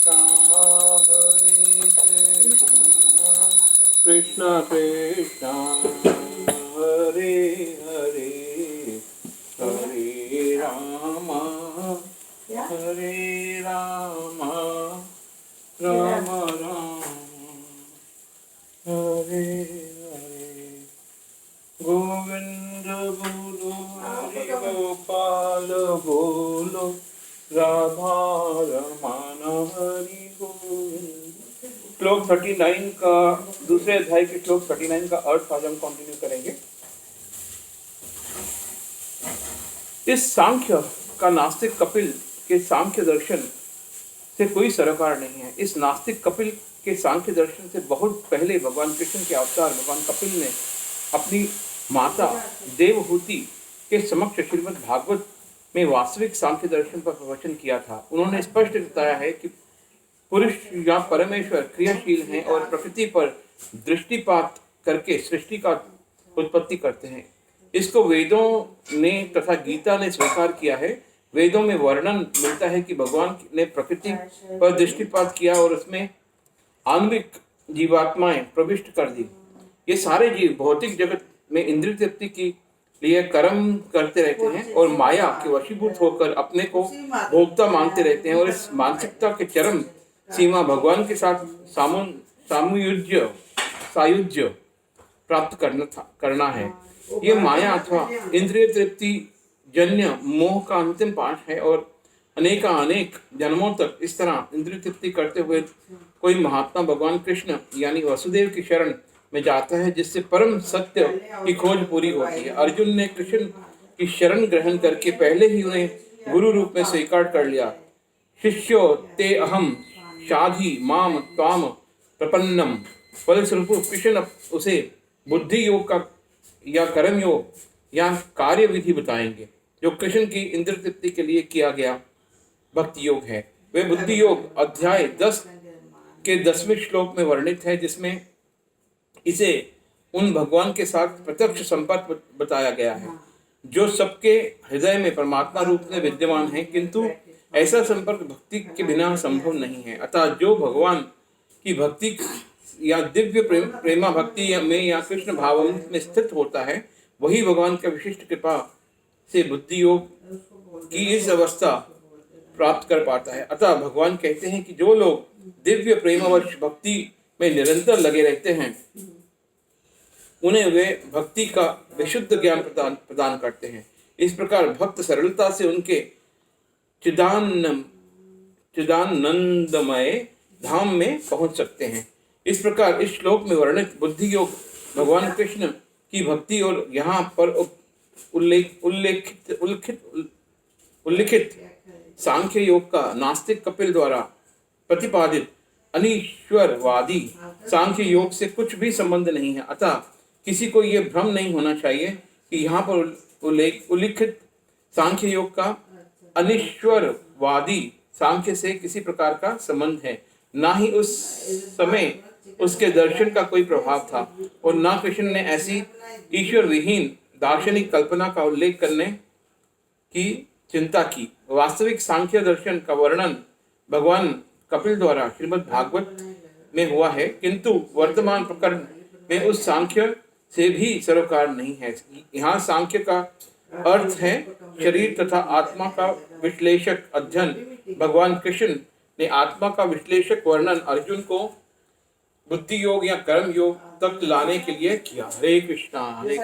कृष्णा हरे कृष्णा कृष्णा कृष्णा हरे हरे हरे रामा राम राम हरे हरे। गोविंद बोलो हरि गोपाल बोलो राधा रमण हरि गोविंद। श्लोक 39 का दूसरे अध्याय के श्लोक 39 का अर्थ आज हम कंटिन्यू करेंगे। इस सांख्य का नास्तिक कपिल के सांख्य दर्शन से कोई सरोकार नहीं है। इस नास्तिक कपिल के सांख्य दर्शन से बहुत पहले भगवान कृष्ण के अवतार भगवान कपिल ने अपनी माता देवहूति के समक्ष श्रीमद् भागवत में वास्तविक सांख्य दर्शन पर प्रवचन किया था। उन्होंने स्पष्ट बताया है कि पुरुष या परमेश्वर क्रियाशील हैं और प्रकृति पर दृष्टिपात करके सृष्टि का उत्पत्ति करते हैं। इसको वेदों ने तथा गीता ने स्वीकार किया है। वेदों में वर्णन मिलता है कि भगवान ने प्रकृति पर दृष्टिपात किया और उसमें आणविक जीवात्माएं प्रविष्ट कर दी। ये सारे जीव भौतिक जगत में इंद्रिय तृप्ति के लिए कर्म करते रहते हैं और माया के वशीभूत होकर अपने को भोक्ता मानते रहते हैं और इस मानसिकता के चरम सीमा भगवान के साथ सायुज्य प्राप्त करना है। ये माया अथवा इंद्रिय तृप्ति जन्य मोह का अंतिम पाठ है और अनेक जन्मों तक इस तरह इंद्रिय तृप्ति करते हुए कोई महात्मा भगवान कृष्ण यानी वसुदेव की शरण में जाता है, जिससे परम सत्य की खोज पूरी होती है। अर्जुन ने कृष्ण की शरण ग्रहण करके पहले ही उन्हें गुरु रूप में स्वीकार कर लिया। शिष्यो ते अहम शाधि माम त्वाम प्रपन्नम। फलस्वरूप कृष्ण उसे बुद्धि योग का या कर्म योग या कार्य विधि बताएंगे जो कृष्ण की इंद्रिय तृप्ति के लिए किया गया भक्ति योग है। वे बुद्धि योग अध्याय 10 के 10वें श्लोक में वर्णित है, जिसमें इसे उन भगवान के साथ प्रत्यक्ष संपर्क बताया गया है जो सबके हृदय में परमात्मा रूप में विद्यमान है, किंतु ऐसा संपर्क भक्ति के बिना संभव नहीं है। अतः जो भगवान की भक्ति या दिव्य प्रेमा भक्ति में या कृष्ण भाव में स्थित होता है, वही भगवान का विशिष्ट कृपा से बुद्धि योग की इस अवस्था प्राप्त कर पाता है। अतः भगवान कहते हैं कि जो लोग दिव्य प्रेमवश भक्ति में निरंतर लगे रहते हैं, उन्हें वे भक्ति का विशुद्ध ज्ञान प्रदान करते हैं। इस प्रकार भक्त सरलता से उनके चिदानंदमय धाम में पहुंच सकते हैं। इस प्रकार इस श्लोक में वर्णित बुद्धि योग भगवान कृष्ण की भक्ति और यहाँ पर उल्लिखित सांख्य योग का नास्तिक कपिल द्वारा प्रतिपादित अनीश्वरवादी सांख्य योग से कुछ भी संबंध नहीं है। अतः किसी को यह भ्रम नहीं होना चाहिए कि यहाँ पर उल्लिखित सांख्य योग का अनीश्वरवादी सांख्य से किसी प्रकार का संबंध है। ना ही उस समय उसके दर्शन का कोई प्रभाव था और ना कृष्ण ने ऐसी ईश्वर विहीन दार्शनिक कल्पना का उल्लेख करने की चिंता की। वास्तविक सांख्य दर्शन का वर्णन भगवान कपिल द्वारा श्रीमद् भागवत में हुआ है, किंतु वर्तमान प्रकरण में उस सांख्य से भी सरोकार नहीं है। यहाँ सांख्य का अर्थ है शरीर तथा आत्मा का विश्लेषक अध्ययन। भगवान कृष्ण ने आत्मा का विश्लेषक वर्णन अर्जुन को बुद्धि योग या कर्म योग तक लाने के लिए किया। हरे कृष्णा हरे